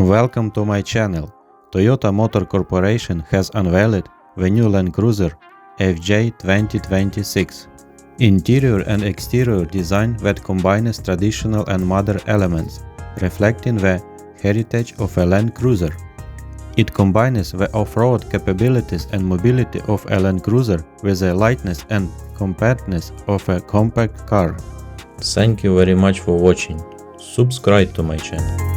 Welcome to my channel. Toyota Motor Corporation has unveiled the new Land Cruiser FJ 2026. Interior and exterior design that combines traditional and modern elements, reflecting the heritage of a Land Cruiser. It combines the off-road capabilities and mobility of a Land Cruiser with the lightness and compactness of a compact car. Thank you very much for watching. Subscribe to my channel.